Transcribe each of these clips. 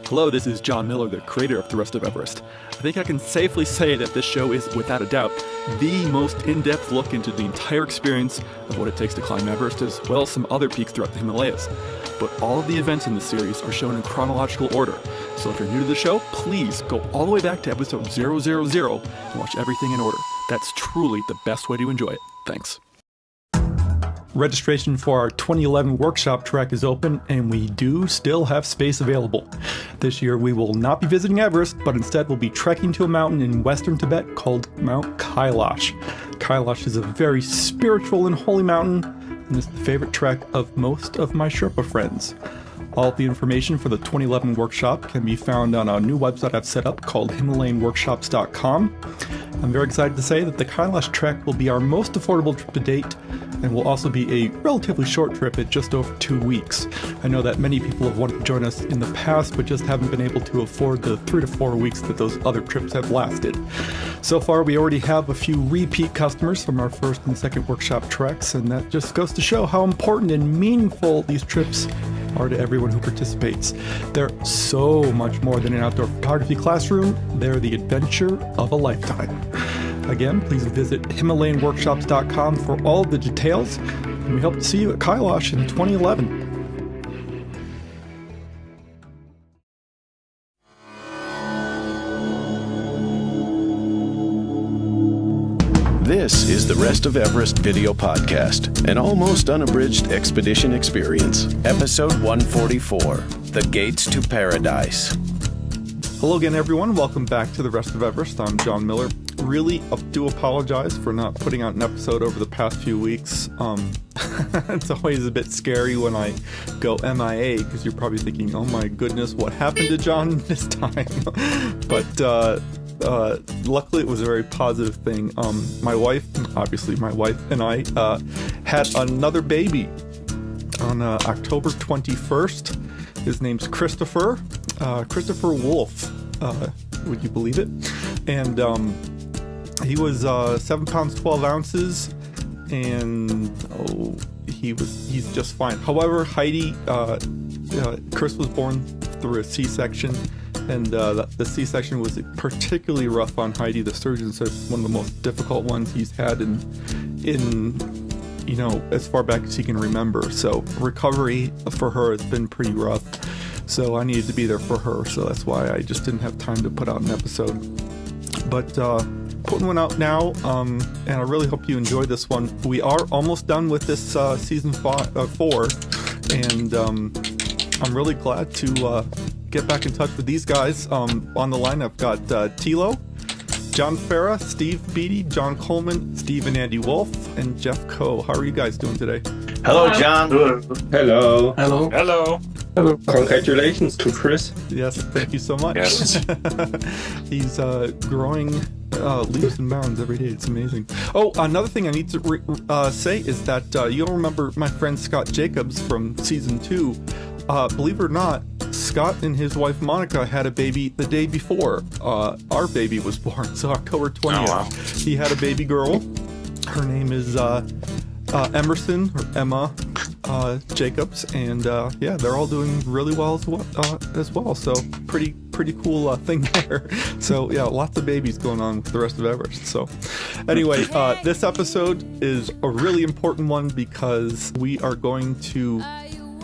Hello, this is John Miller, the creator of The Rest of Everest. I think I can safely say that this show is, without a doubt, the most in-depth look into the entire experience of what it takes to climb Everest, as well as some other peaks throughout the Himalayas. But all of the events in this series are shown in chronological order, so if you're new to the show, please go all the way back to episode 000 and watch everything in order. That's truly the best way to enjoy it. Thanks. Registration for our 2011 workshop trek is open, and we do still have space available. This year we will not be visiting Everest, but instead we'll be trekking to a mountain in western Tibet called Mount Kailash. Kailash is a very spiritual and holy mountain, and is the favorite trek of most of my Sherpa friends. All of the information for the 2011 workshop can be found on a new website I've set up called HimalayanWorkshops.com. I'm very excited to say that the Kailash trek will be our most affordable trip to date, and will also be a relatively short trip at just over 2 weeks. I know that many people have wanted to join us in the past, but just haven't been able to afford the 3 to 4 weeks that those other trips have lasted. So far, we already have a few repeat customers from our first and second workshop treks, and that just goes to show how important and meaningful these trips are to everyone who participates. They're so much more than an outdoor photography classroom. They're the adventure of a lifetime. Again, please visit HimalayanWorkshops.com for all of the details, and we hope to see you at Kailash in 2011. This is the Rest of Everest video podcast, an almost unabridged expedition experience. Episode 144, The Gates to Paradise. Hello again, everyone. Welcome back to the Rest of Everest. I'm John Miller. Really do apologize for not putting out an episode over the past few weeks. It's always a bit scary when I go MIA, because you're probably thinking, oh my goodness, what happened to John this time? But luckily it was a very positive thing. My wife and I had another baby on October 21st. His name's Christopher Wolf. Would you believe it? And he was 7 pounds 12 ounces, and he's just fine. However, Heidi, Chris was born through a C-section, and the C-section was particularly rough on Heidi. The surgeon said one of the most difficult ones he's had in as far back as he can remember. So recovery for her has been pretty rough. So I needed to be there for her. So that's why I just didn't have time to put out an episode. But putting one out now, and I really hope you enjoy this one. We are almost done with this season 4, and I'm really glad to get back in touch with these guys. On the line, I've got Thilo, John Farah, Steve Beatty, John Coleman, Steve and Andy Wolf, and Jeff Coe. How are you guys doing today? Hello, John. Hello. Hello. Hello. Hello. Congratulations to Chris. Yes, thank you so much. Yes. He's growing leaps and bounds every day. It's amazing. Oh, another thing I need to say is that you'll remember my friend Scott Jacobs from season 2. Believe it or not, Scott and his wife Monica had a baby the day before our baby was born, so October 20th. Oh, wow. He had a baby girl. Her name is Emerson, or Emma Jacobs, and they're all doing really well as well. So pretty cool thing there. So yeah, lots of babies going on with the Rest of Everest. So anyway, this episode is a really important one because we are going to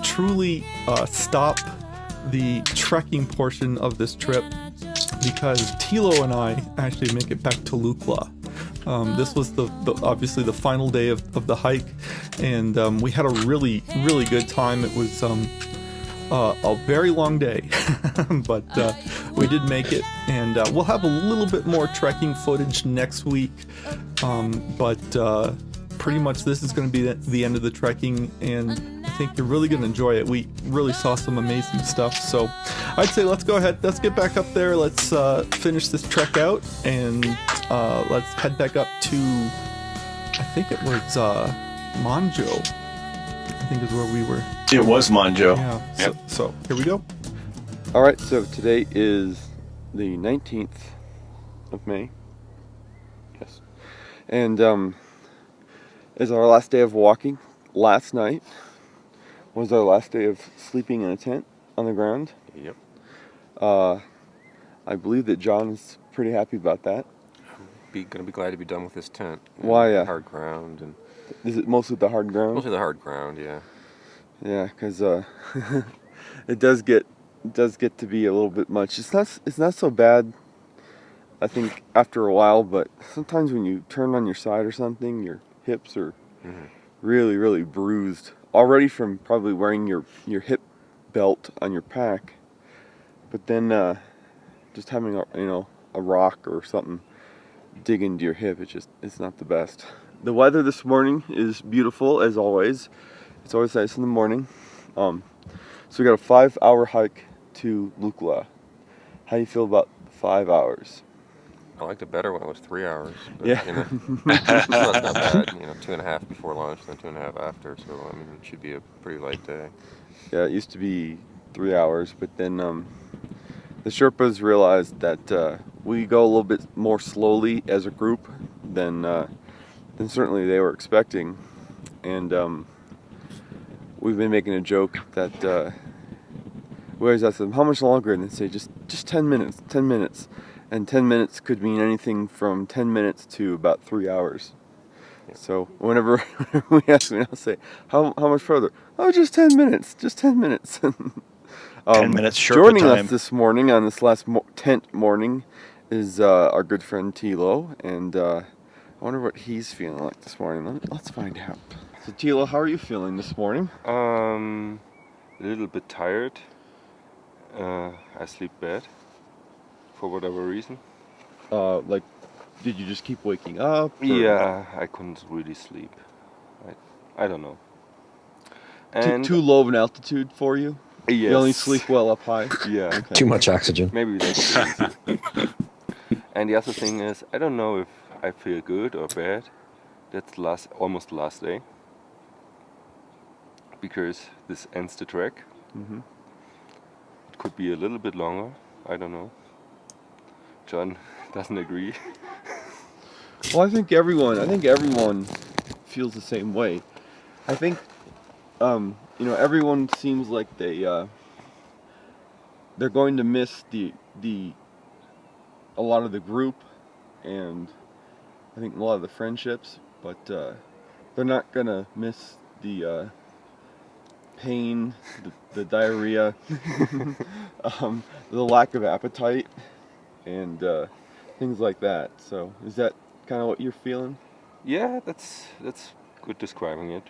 truly stop the trekking portion of this trip, because Thilo and I actually make it back to Lukla. This was the obviously the final day of the hike, and we had a really good time. It was a very long day, but we did make it, and we'll have a little bit more trekking footage next week, but pretty much this is going to be the end of the trekking, and I think you're really going to enjoy it. We really saw some amazing stuff, so I'd say let's go ahead, let's get back up there, let's finish this trek out, and let's head back up to, I think it was Monjo, I think is where we were. It was Monjo. Yeah, Yep. so here we go. All right, so today is the 19th of May. Yes. And is our last day of walking. Last night was our last day of sleeping in a tent on the ground. Yep. I believe that John is pretty happy about that. Gonna be glad to be done with this tent. Why? Hard ground and Is it mostly the hard ground? mostly the hard ground. Yeah. Yeah, because it does get to be a little bit much. It's not so bad, I think, after a while. But sometimes when you turn on your side or something, your hips are really, really bruised already from probably wearing your hip belt on your pack. But then just having a rock or something dig into your hip, it's not the best. The weather this morning is beautiful as always. It's always nice in the morning. So we got a 5-hour hike to Lukla. How do you feel about 5 hours? I liked it better when it was 3 hours. But, Yeah. It's not bad. 2.5 before lunch, then 2.5 after. So I mean, it should be a pretty light day. Yeah, it used to be 3 hours, but then the Sherpas realized that we go a little bit more slowly as a group than certainly they were expecting, and we've been making a joke that we always ask them how much longer, and they say just 10 minutes, and 10 minutes could mean anything from 10 minutes to about 3 hours. Yeah. So whenever we ask me, I'll say how much further? Oh, just 10 minutes, 10 minutes. 10 minutes Sherpa joining time. us this morning on this last tent morning is our good friend Thilo, and I wonder what he's feeling like this morning. Let's find out. So Thilo, how are you feeling this morning? A little bit tired. I sleep bad for whatever reason. Did you just keep waking up? Or? Yeah, I couldn't really sleep. I don't know. And Too low of an altitude for you? yes. You only sleep well up high? Yeah. Okay. Too much oxygen. Maybe that's And the other thing is, I don't know if I feel good or bad. That's almost the last day. Because this ends the trek. Mm-hmm. It could be a little bit longer. I don't know. John doesn't agree. Well, I think everyone feels the same way. I think, everyone seems like they're going to miss a lot of the group, and I think a lot of the friendships, but they're not gonna miss the pain, the diarrhea, the lack of appetite, and things like that. So is that kind of what you're feeling? Yeah, that's good describing it.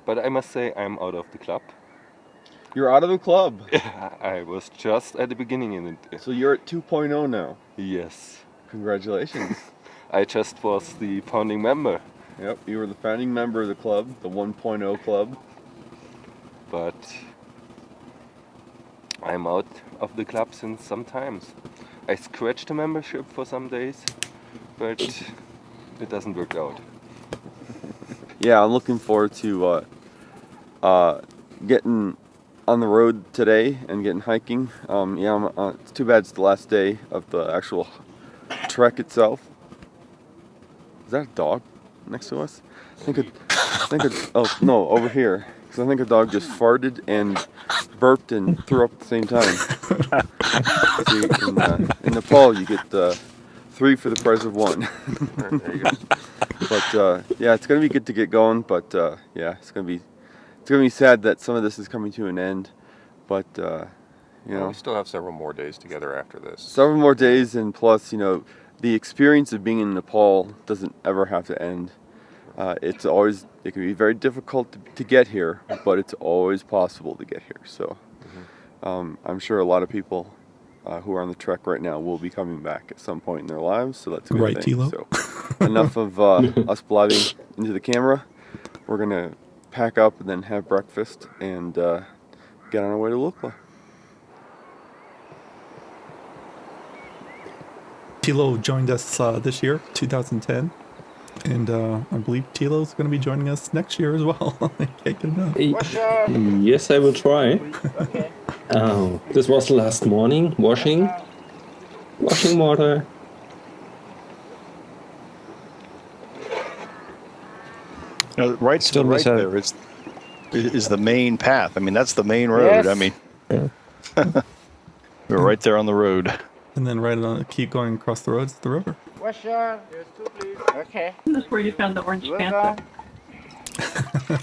But I must say I'm out of the club. You're out of the club. I was just at the beginning in it. So you're at 2.0 now. Yes. Congratulations. I just was the founding member. Yep, you were the founding member of the club, the 1.0 club. But I'm out of the club since some times. I scratched the membership for some days, but it doesn't work out. Yeah, I'm looking forward to getting on the road today and getting hiking. It's too bad it's the last day of the actual trek itself. Is that a dog next to us? Oh no, over here. Because I think a dog just farted and burped and threw up at the same time. See, in Nepal, you get 3 for the price of 1. There you go. But yeah, it's gonna be good to get going. But yeah, it's gonna be sad that some of this is coming to an end. But We still have several more days together after this. several more days, and plus, the experience of being in Nepal doesn't ever have to end. It can be very difficult to get here, but it's always possible to get here. So I'm sure a lot of people who are on the trek right now will be coming back at some point in their lives. So that's a good Right, thing. Thilo? So enough of us blabbing into the camera. We're gonna pack up and then have breakfast and get on our way to Lukla. Thilo joined us this year, 2010, and I believe Thilo's going to be joining us next year as well. I can't get enough. Yes, I will try. This was last morning, washing water. Right to the right there is the main path. I mean, that's the main road. Yes. I mean, We're right there on the road. And then keep going across the roads to the river. What's your? There's two, please. Okay. That's where you found the orange Fanta.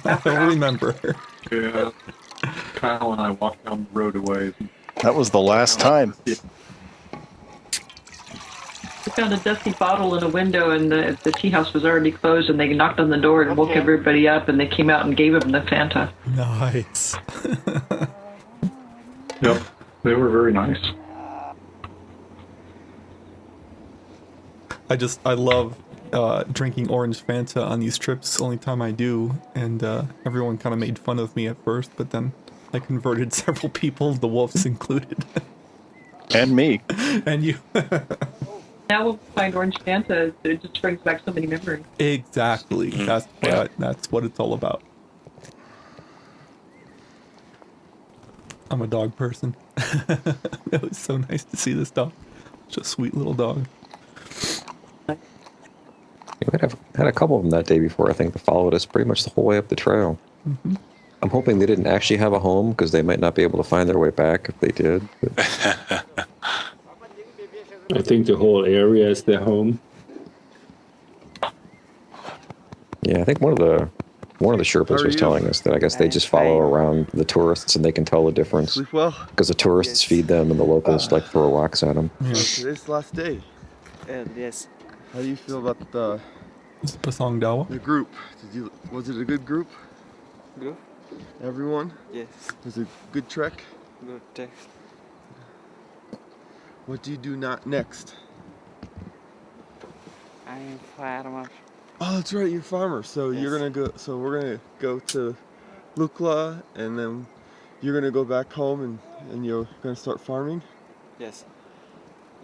I don't remember. Yeah. Kyle and I walked down the road away. That was the last time. We found a dusty bottle in a window, and the tea house was already closed, and they knocked on the door and woke everybody up, and they came out and gave them the Fanta. Nice. Yep. They were very nice. I love drinking orange Fanta on these trips. Only time I do, and everyone kind of made fun of me at first, but then I converted several people, the wolves included. And me. And you. Now we'll find orange Fanta. It just brings back so many memories. Exactly. That's what it's all about. I'm a dog person. It was so nice to see this dog. Such a sweet little dog. We had a couple of them that day before, I think, that followed us pretty much the whole way up the trail. Mm-hmm. I'm hoping they didn't actually have a home, because they might not be able to find their way back if they did. I think the whole area is their home. Yeah, I think one of the Sherpas was telling us that I guess they just follow around the tourists and they can tell the difference. Sleep well? Because the tourists feed them and the locals throw rocks at them. Yeah. Today's the last day. Yes. How do you feel about the Pasong Dawa? group? Was it a good group? Good. Everyone? Yes. Was it a good trek? Good text. What do you do next? I'm farmer. Oh, that's right, you're a farmer. So you're gonna go. So we're gonna go to Lukla, and then you're gonna go back home, and you're gonna start farming. Yes.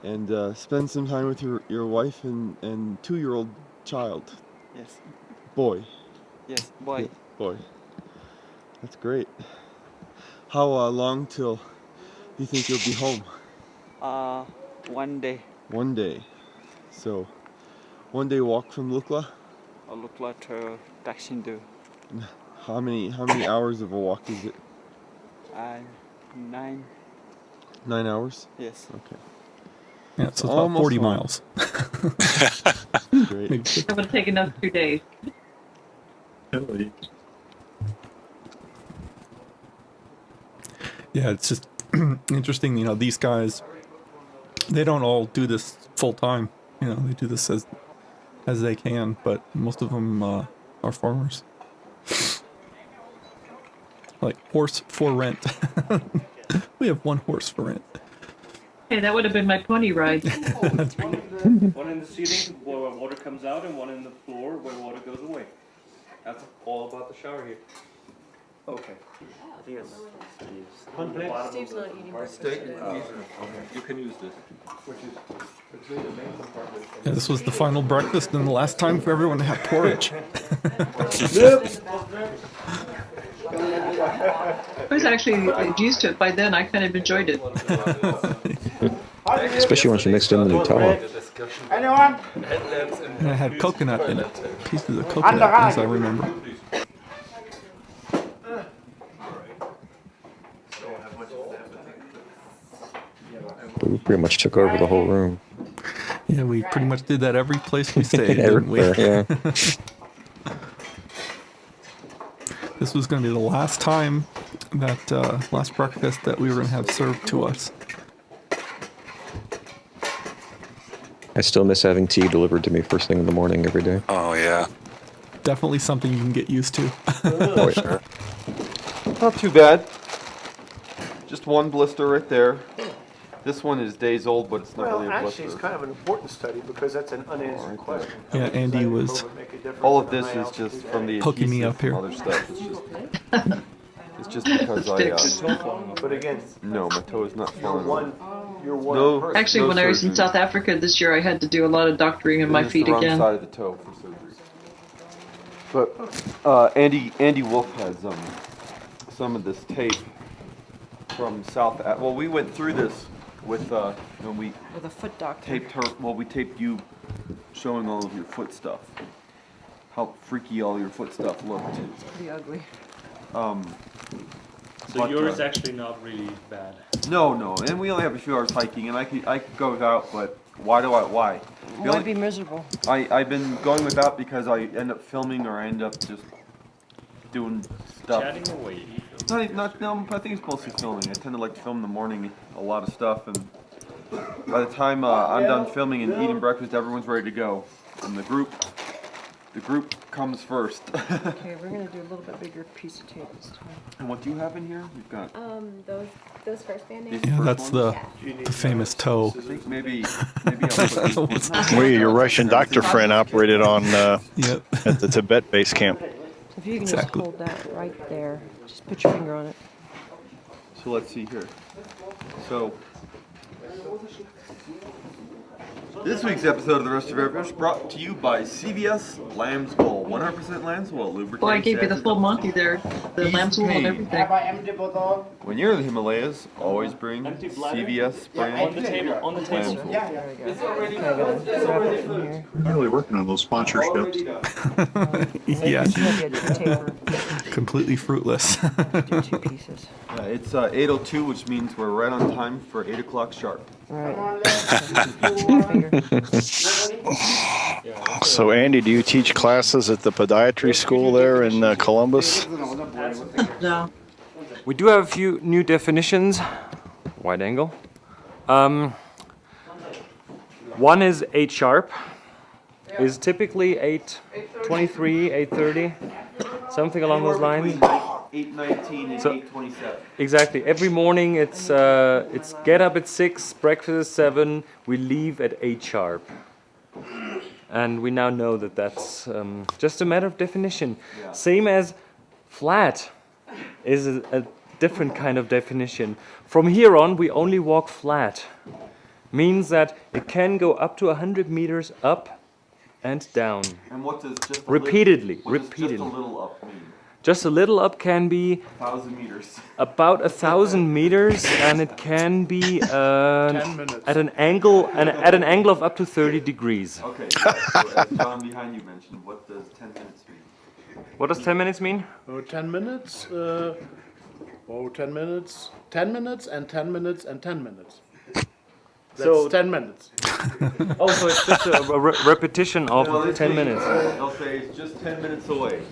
And spend some time with your wife and 2-year-old child. Yes. Boy. Yes, boy. Yeah, boy. That's great. How long till you think you'll be home? 1 day. 1 day. So, 1 day walk from Lukla. I look like Taxindu. How many hours of a walk is it? 9. 9 hours? Yes. Okay. Yeah, so it's about 40 home. miles. Great. It would take another 2 days. Yeah, it's just interesting, these guys, they don't all do this full time. They do this as they can, but most of them are farmers. Like horse for rent. We have 1 horse for rent. Hey, that would have been my pony ride. One in the ceiling where water comes out, and one in the floor where water goes away. That's all about the shower here. Okay. Steve's not eating breakfast today. You can use this. Yeah, this was the final breakfast and the last time for everyone to have porridge. I was actually used to it by then. I kind of enjoyed it. Especially once you mixed in the Nutella. Anyone? And I had coconut in it. Pieces of coconut, as I remember. We pretty much took over the whole room. Yeah, we pretty much did that every place we stayed, didn't we? Yeah. This was going to be the last time that last breakfast that we were going to have served to us. I still miss having tea delivered to me first thing in the morning every day. Oh, yeah. Definitely something you can get used to. Oh, yeah. Not too bad. Just 1 blister right there. This one is days old, but it's not really a blister. Actually, it's kind of an important study because that's an unanswered question. Yeah, Andy was all of this is just from the hooking me up here. Other stuff. It's just because I. But again, no, my toe is not falling. You're one. No, person. Actually, when I was in South Africa this year, I had to do a lot of doctoring in my feet the wrong again. Side of the toe for surgery. But Andy Wolf has some of this tape from South. Well, we went through this with when we With a foot doctor. taped her. Well, we taped you showing all of your foot stuff. How freaky all your foot stuff looked. It's pretty ugly. So yours is actually not really bad. No, and we only have a few hours hiking, and I could go without, but why? Why be miserable? I've been going without because I end up filming or I end up just doing stuff. Chatting away. No, I think it's mostly filming. I tend to like to film in the morning a lot of stuff, and by the time I'm done filming and eating breakfast, everyone's ready to go, and the group comes first. Okay, we're gonna do a little bit bigger piece of tape this time. And what do you have in here? We've got those first band-aids. Yeah, that's the famous toe. I think maybe I'll put this one. Your Russian doctor friend operated on Yep. at the Tibet base camp. If you can just hold that right there, just put your finger on it. So let's see here. So this week's episode of The Rest of Everest brought to you by CVS Lamb's Wool. 100% Lamb's Wool lubricating. Boy, I gave you the full Monty there. The lamb's wool and everything. When you're in the Himalayas, always bring CVS brand. On the table. On the table. Lamb's Wool. It's already. Not really working on those sponsorships. Yeah. Completely fruitless. Do 2 pieces. It's 8:02, which means we're right on time for 8 o'clock sharp. Right. So, Andy, do you teach classes at the podiatry school there in Columbus? No. We do have a few new definitions. Wide angle. One is 8 sharp. Is typically 8:23, 8:30, something along those lines. 8:19 and So- 8:27. Exactly. Every morning it's get up at 6, breakfast at 7. We leave at 8 sharp. And we now know that that's just a matter of definition. Same as flat is a different kind of definition. From here on, we only walk flat. Means that it can go up to 100 meters up and down. And what does just a Repeatedly. Just a little up mean? Just a little up can be 1,000 meters. about 1,000 meters, and it can be 10 minutes. at an angle of up to 30 degrees. Okay, so as John behind you mentioned, what does 10 minutes mean? What does 10 minutes mean? 10 minutes. 10 minutes. 10 minutes and 10 minutes and 10 minutes. That's So- 10 minutes. Oh, so it's just a repetition of No, they 10 say- minutes. They'll say it's just 10 minutes away.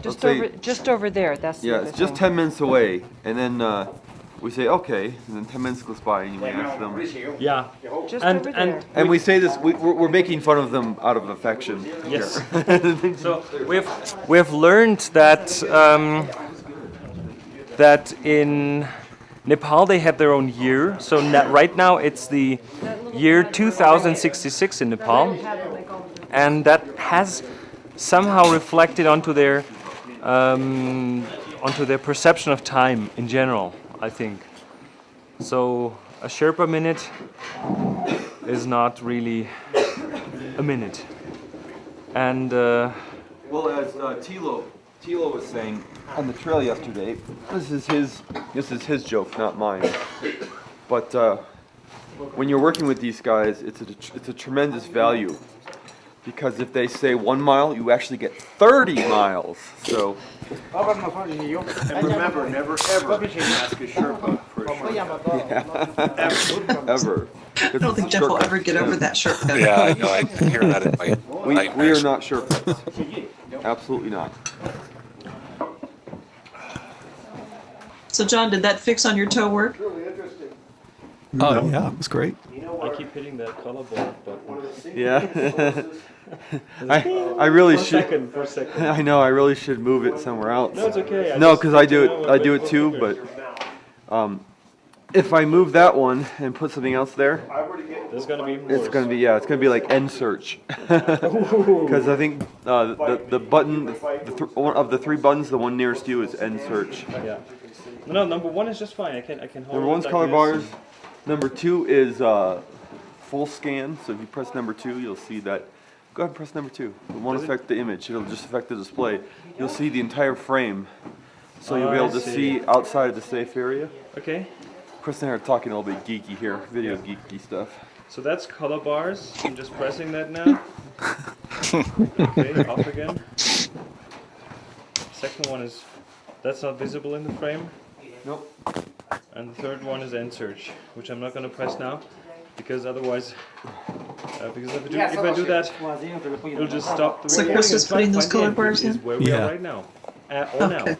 Just over there. That's the Yeah, other it's just thing. 10 minutes away, and then we say okay, and then 10 minutes goes by, and we ask them. Yeah. Just And- over and- there. And we say this, we're making fun of them out of affection. Yes. here. So we've learned that that in Nepal they have their own year. So right now it's the year 2066 in Nepal, and that has somehow reflected onto their perception of time in general, I think. So a Sherpa minute is not really a minute. And Well, as Thilo was saying on the trail yesterday, this is his joke, not mine. But when you're working with these guys, it's a tremendous value, because if they say 1 mile, you actually get 30 miles. So. And remember, never ever ask a Sherpa for a Sherpa. Ever. I don't think Jeff will ever get over that shortcut. Yeah, I know. I hear that in my We nightmares. are not Sherpas. Absolutely not. So, John, did that fix on your toe work? Oh, yeah, it was great. I keep hitting that color board button. Yeah. I really should. For a second. I know. I really should move it somewhere else. No, it's okay. No, because I do it too. But if I move that one and put something else there, There's gonna be it's gonna be like end search. Because I think the button one of the 3 buttons, the one nearest you is end search. Yeah. No, number 1 is just fine. I can hold Number it 1's like color this. bars. Number 2 is full scan. So if you press number 2, you'll see that. Go ahead and press number 2. It won't affect the image. It'll just affect the display. You'll see the entire frame. So you'll be able to see outside of the safe area. Okay. Chris and I are talking a little bit geeky here, video geeky stuff. So that's color bars. I'm just pressing that now. Okay, off again. Second one is, that's not visible in the frame. Nope. And the third one is end search, which I'm not going to press now, because otherwise, if I do that, it'll just stop. So Chris is putting those color bars in? Where we are right now. Now.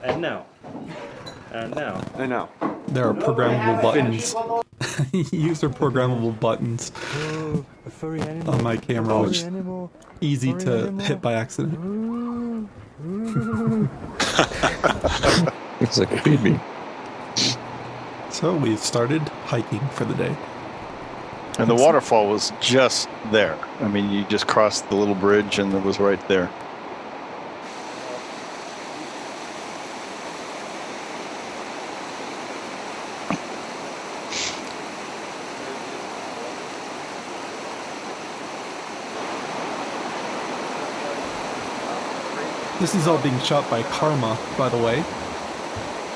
And now. And now. And now. There are programmable buttons. User programmable buttons on my camera, which easy to hit by accident. It's like a feed me. So we've started hiking for the day. And the waterfall was just there. I mean, you just crossed the little bridge and it was right there. This is all being shot by Karma, by the way.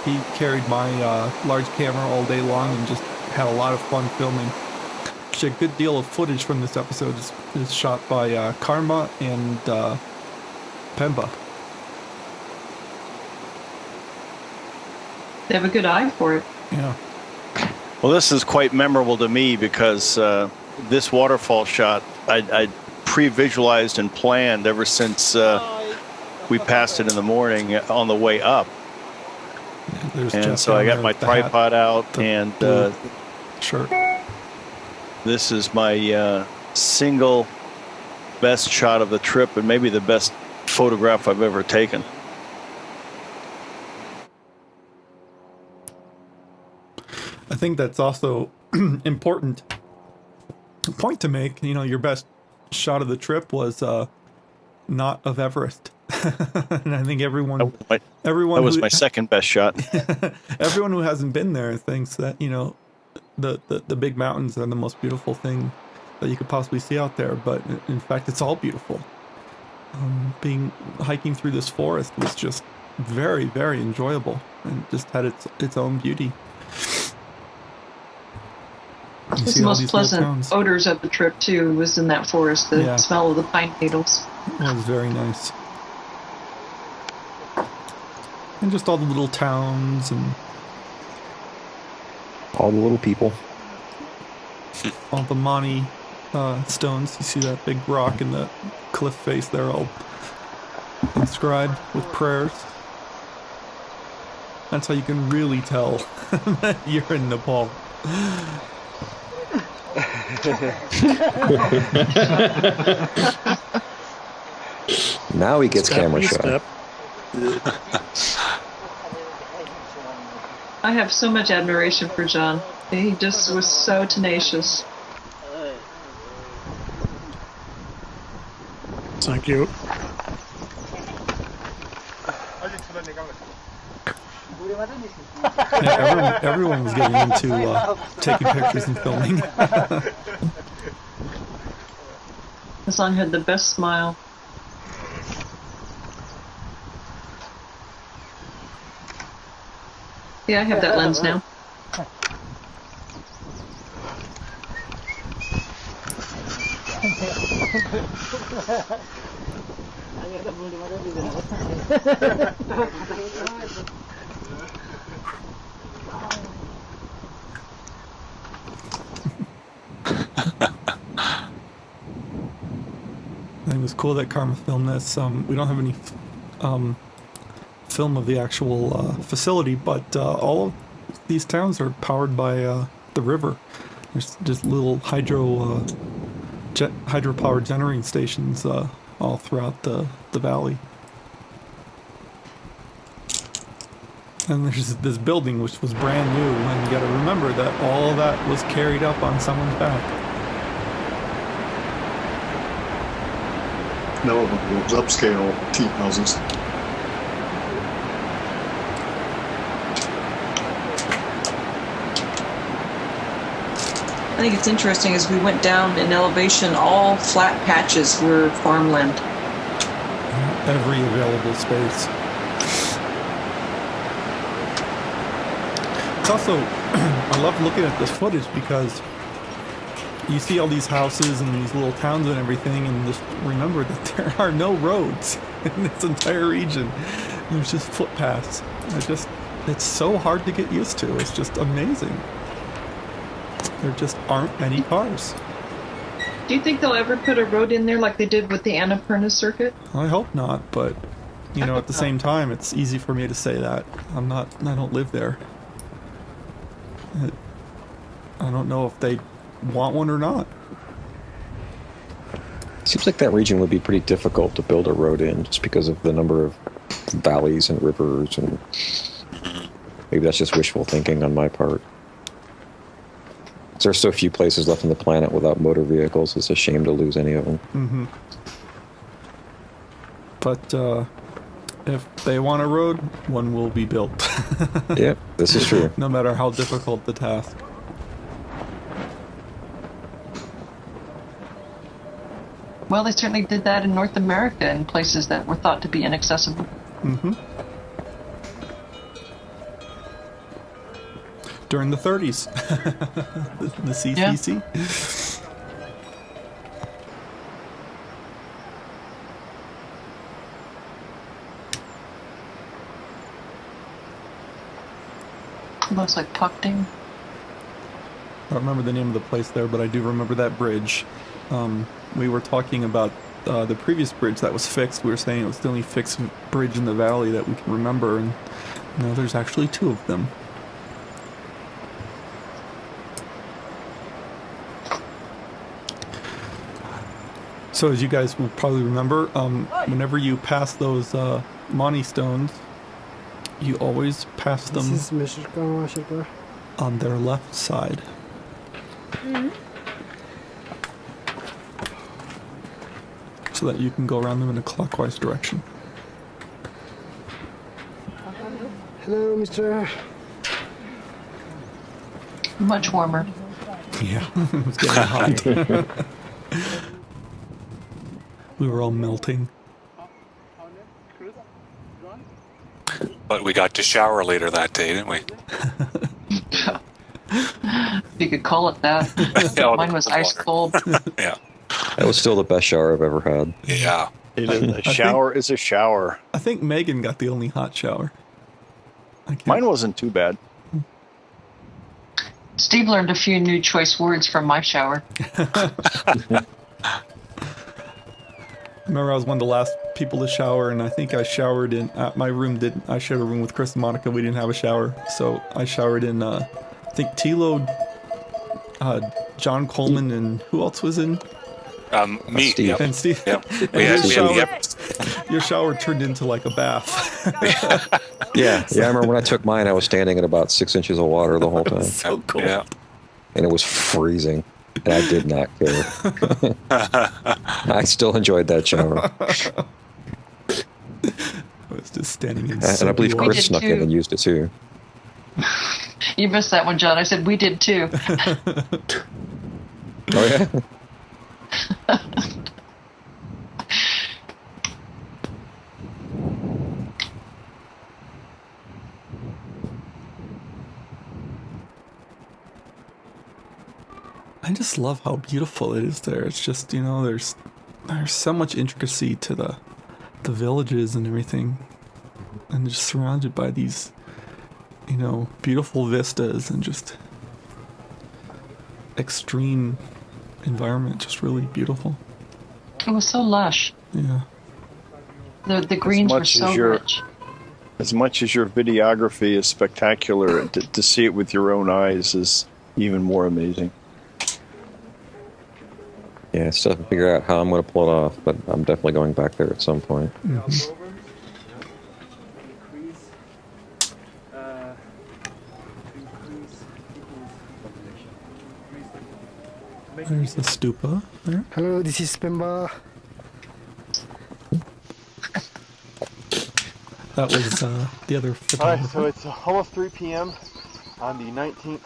He carried my large camera all day long and just had a lot of fun filming. Actually, a good deal of footage from this episode is shot by Karma and Pemba. They have a good eye for it. Yeah. Well, this is quite memorable to me because this waterfall shot I pre-visualized and planned ever since we passed it in the morning on the way up. And so I got my tripod out and shirt. This is my single best shot of the trip and maybe the best photograph I've ever taken. I think that's also important point to make. You know, your best shot of the trip was not of Everest. And I think everyone that was my second best shot. Everyone who hasn't been there thinks that, you know, the big mountains are the most beautiful thing that you could possibly see out there, but in fact it's all beautiful. Hiking through this forest was just very, very enjoyable and just had its own beauty. It's the most pleasant odors of the trip too was in that forest, the smell of the pine needles. It was very nice. And just all the little towns and all the little people. All the Mani stones. You see that big rock in the cliff face there, all inscribed with prayers. That's how you can really tell that you're in Nepal. Now he gets camera shot. I have so much admiration for John. He just was so tenacious. Thank you. Yeah, everyone was getting into taking pictures and filming. Hassan had the best smile. Yeah, I have that lens now. It was cool that Karma filmed this. We don't have any film of the actual facility, but all of these towns are powered by the river. There's just little hydropower generating stations all throughout the valley. And there's this building which was brand new, and you got to remember that all of that was carried up on someone's back. No, those upscale tea houses. I think it's interesting as we went down in elevation, all flat patches were farmland. Every available space. It's also, I love looking at this footage because you see all these houses and these little towns and everything, and just remember that there are no roads in this entire region. There's just footpaths. it's so hard to get used to. It's just amazing. There just aren't any cars. Do you think they'll ever put a road in there like they did with the Annapurna circuit? I hope not, but at the same time, it's easy for me to say that. I don't live there. I don't know if they want one or not. Seems like that region would be pretty difficult to build a road in, just because of the number of valleys and rivers, and maybe that's just wishful thinking on my part. There's so few places left on the planet without motor vehicles. It's a shame to lose any of them. Mm-hmm. But if they want a road, one will be built. Yeah, this is true. No matter how difficult the task. Well, they certainly did that in North America in places that were thought to be inaccessible. Mm-hmm. During the 30s. the CCC. Yeah. Looks like Puckding. I don't remember the name of the place there, but I do remember that bridge. We were talking about the previous bridge that was fixed. We were saying it was the only fixed bridge in the valley that we can remember, and no, there's actually 2 of them. So as you guys will probably remember, whenever you pass those Monty stones, you always pass them on their left side. Mm-hmm. So that you can go around them in a clockwise direction. Hello, Mr. Much warmer. Yeah, it was getting hot. We were all melting. But we got to shower later that day, didn't we? You could call it that. Yeah, mine was ice cold. Yeah. That was still the best shower I've ever had. Yeah. A shower is a shower. I think Megan got the only hot shower. Mine wasn't too bad. Steve learned a few new choice words from my shower. Remember, I was one of the last people to shower, and I think I showered in my room. I shared a room with Chris and Monica. We didn't have a shower, so I showered in. I think Thilo, John Coleman, and who else was in? Me. Steve. Yep. And Steve. Yep. And your shower turned into like a bath. Yeah. I remember when I took mine, I was standing at about 6 inches of water the whole time. So cool. Yeah. And it was freezing. And I did not care. I still enjoyed that shower. I was just standing in. And I believe We Chris did snuck too. in and used it too. You missed that one, John. I said we did too. Oh yeah. I just love how beautiful it is there. It's just, there's so much intricacy to the villages and everything, and just surrounded by these, beautiful vistas and just extreme environment. Just really beautiful. It was so lush. Yeah. The greens were so rich. As much as your videography is spectacular, to see it with your own eyes is even more amazing. Yeah, I still haven't figured out how I'm going to pull it off, but I'm definitely going back there at some point. Mm-hmm. There's the stupa there. Hello, this is Pemba. That was the other Alright, photographer. so it's almost 3 p.m. on the 19th.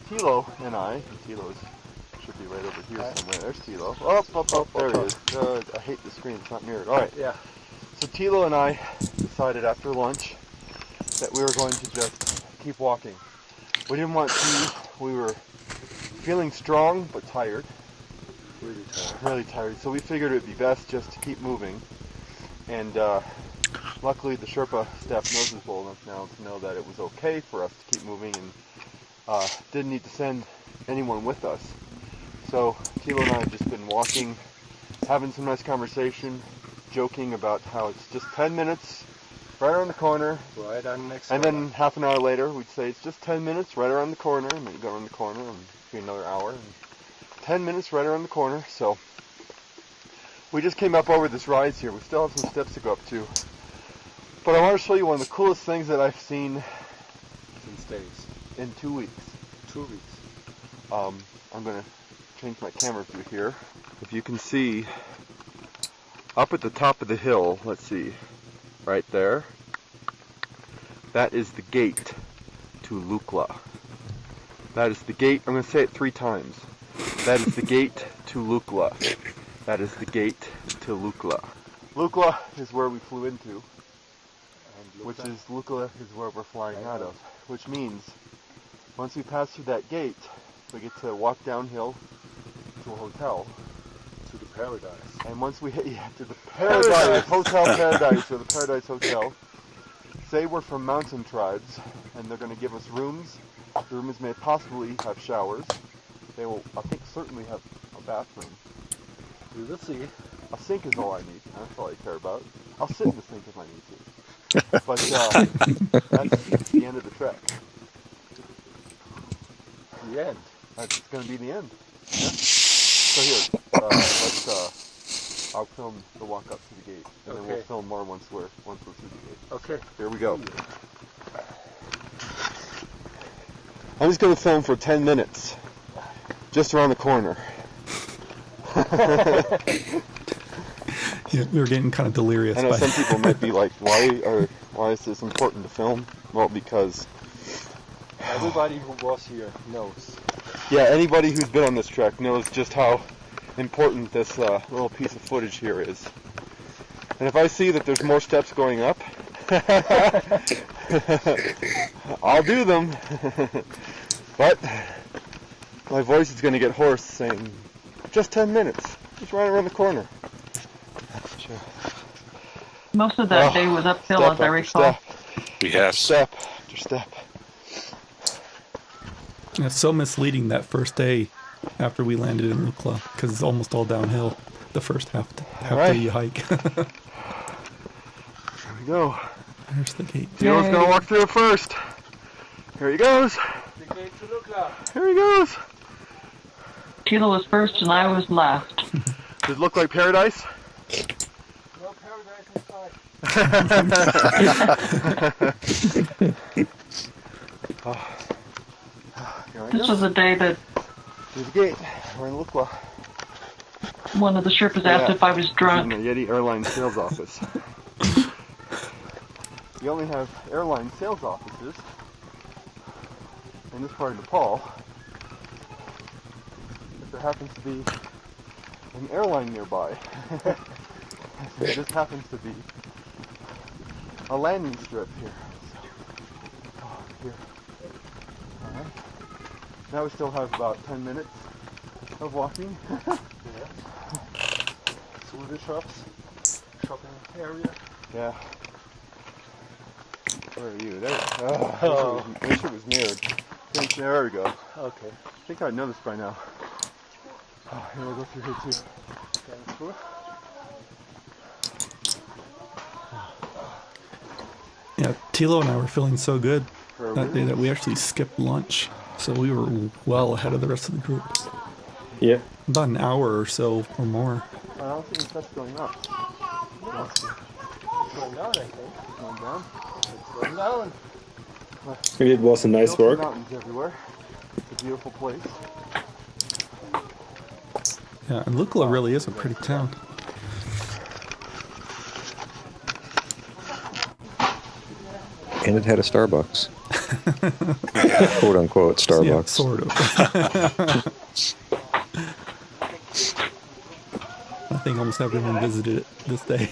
Thilo and I, Thilo's should be right over here somewhere. There's Thilo. Oh, there he is. I hate the screen, it's not mirrored. Alright, yeah. So Thilo and I decided after lunch that we were going to just keep walking. We didn't want to, we were feeling strong but tired. Really tired. So we figured it would be best just to keep moving. And luckily the Sherpa staff knows us well enough now to know that it was okay for us to keep moving and didn't need to send anyone with us. So Thilo and I have just been walking, having some nice conversation, joking about how it's just 10 minutes, right around the corner. Right on next And corner. then half an hour later, we'd say it's just 10 minutes, right around the corner, and then go around the corner, and be another hour, and 10 minutes right around the corner. So we just came up over this rise here. We still have some steps to go up to. But I want to show you one of the coolest things that I've seen These days. in 2 weeks. 2 weeks. I'm going to change my camera view here. If you can see, up at the top of the hill, let's see, right there, that is the gate to Lukla. That is the gate, I'm going to say it 3 times. That is the gate to Lukla. That is the gate to Lukla. Lukla is where we flew into, which is Lukla is where we're flying out of, which means once we pass through that gate, we get to walk downhill to a hotel. To the paradise. And once we hit to the Paradise Hotel Paradise, or the Paradise Hotel, say we're from mountain tribes, and they're going to give us rooms. The rooms may possibly have showers. They will, I think, certainly have a bathroom. We will see. A sink is all I need. That's all I care about. I'll sit in the sink if I need to. But that's the end of the trek. The end. That's going to be the end. Yeah? So here, I'll film the walk up to the gate, and then we'll film more once we're through the gate. Okay. Here we go. I'm just going to film for 10 minutes, just around the corner. Yeah, we were getting kind of delirious. I know some people might be like, why is this important to film? Well, because everybody who was here knows. Yeah, anybody who's been on this trek knows just how important this little piece of footage here is. And if I see that there's more steps going up, I'll do them. But my voice is going to get hoarse saying, just 10 minutes, just right around the corner. Most of that day was uphill, step as I after recall. Yes. Step after step. It's so misleading that first day after we landed in Lukla, because it's almost all downhill the first half of the hike. There we go. There's the gate. Theo's going to walk through it first. Here he goes. The gate to Lukla. Here he goes. Thilo was first and I was last. Does it look like paradise? No paradise inside. This was the day that Here's the gate. We're in Lukla. one of the Sherpas asked if I was drunk. This is in the Yeti Airlines sales office. You only have airline sales offices in this part of Nepal. If there happens to be an airline nearby, there just happens to be a landing strip here. So, here. Alright. Now we still have about 10 minutes of walking. Through the shops. Shopping area. Yeah. Where are you? There. Oh, I wish it was mirrored. There we go. Okay. I think I know this by now. Oh, here we'll go through here too. Going through. Yeah, Thilo and I were feeling so good that day that we actually skipped lunch. So we were well ahead of the rest of the group. Yeah. About an hour or so or more. I don't think that's going up. It's going down, I think. It's going down. It's going down. It was a nice Beautiful work. Mountains everywhere. It's a beautiful place. Yeah, and Lukla really is a pretty town. And it had a Starbucks. Quote unquote Starbucks. Yeah, sort of. I think almost everyone visited it this day.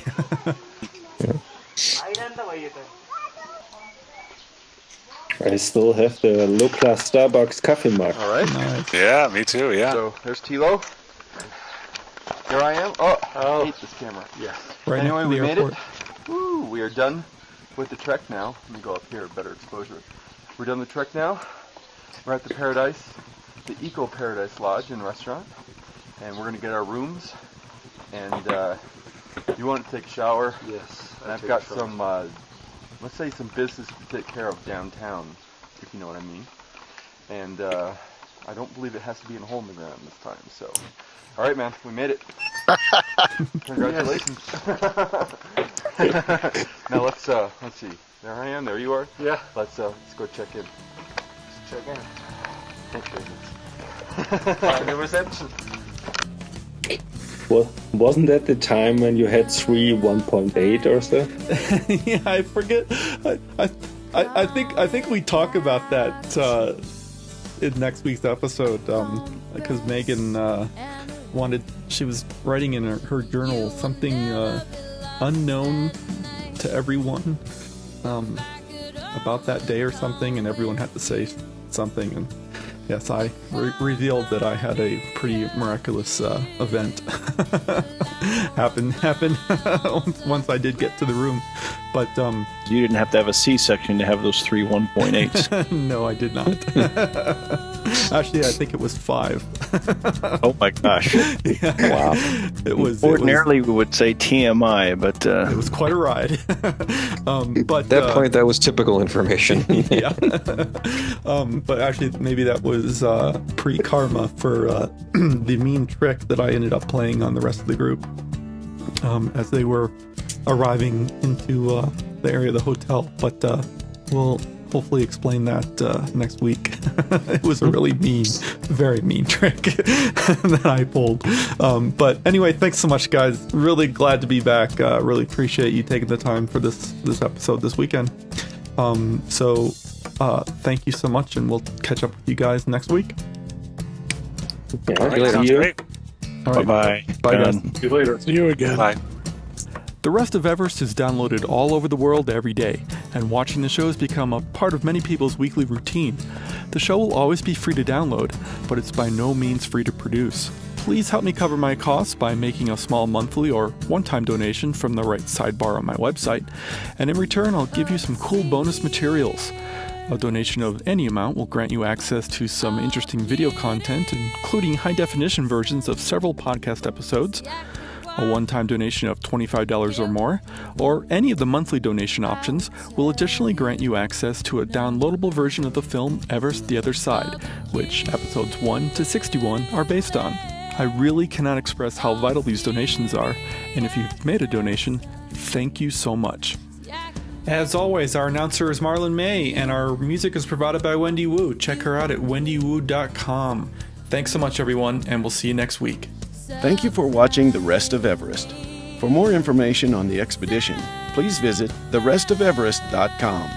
Yeah. I still have the Lukla Starbucks coffee mug. All right. Nice. Yeah, me too. Yeah. So there's Thilo. Here I am. Oh, I hate this camera. Yeah. Right anyway, next to we the made airport. it. Woo, we are done with the trek now. Let me go up here, better exposure. We're done the trek now. We're at the Paradise, the Eco Paradise Lodge and Restaurant, and we're going to get our rooms. And you want to take a shower? Yes. And I've got some, let's say some business to take care of downtown, if you know what I mean. And I don't believe it has to be in a hole in the ground this time. So, all right, man, we made it. Congratulations. Now let's see. There I am. There you are. Yeah. Let's go check in. Let's check in. Thanks, Find the reception. Well, wasn't that the time when you had 1.8 or so? Yeah, I forget. I think we talk about that in next week's episode because Megan she was writing in her journal something unknown to everyone about that day or something, and everyone had to say something. And yes, I revealed that I had a pretty miraculous event happen once I did get to the room. But you didn't have to have a C-section to have those 3 1.8s. No, I did not. Actually, I think it was 5. Oh my gosh! Yeah. Wow. Ordinarily we would say TMI, but it was quite a ride. But at that point, that was typical information. Yeah. But actually, maybe that was pre-karma for the mean trick that I ended up playing on the rest of the group as they were arriving into the area of the hotel. But we'll hopefully explain that next week. It was a really mean, very mean trick that I pulled. But anyway, thanks so much, guys. Really glad to be back. Really appreciate you taking the time for this episode this weekend. So thank you so much, and we'll catch up with you guys next week. Yeah, All right, sounds great. All right. Bye-bye. Bye, guys. See you later. See you again. Bye. The Rest of Everest is downloaded all over the world every day, and watching the show has become a part of many people's weekly routine. The show will always be free to download, but it's by no means free to produce. Please help me cover my costs by making a small monthly or one-time donation from the right sidebar on my website, and in return I'll give you some cool bonus materials. A donation of any amount will grant you access to some interesting video content, including high-definition versions of several podcast episodes. A one-time donation of $25 or more, or any of the monthly donation options, will additionally grant you access to a downloadable version of the film Everest: The Other Side, which episodes 1 to 61 are based on. I really cannot express how vital these donations are, and if you've made a donation, thank you so much. As always, our announcer is Marlon May, and our music is provided by Wendy Wu. Check her out at wendywu.com. Thanks so much, everyone, and we'll see you next week. Thank you for watching The Rest of Everest. For more information on the expedition, please visit therestofeverest.com.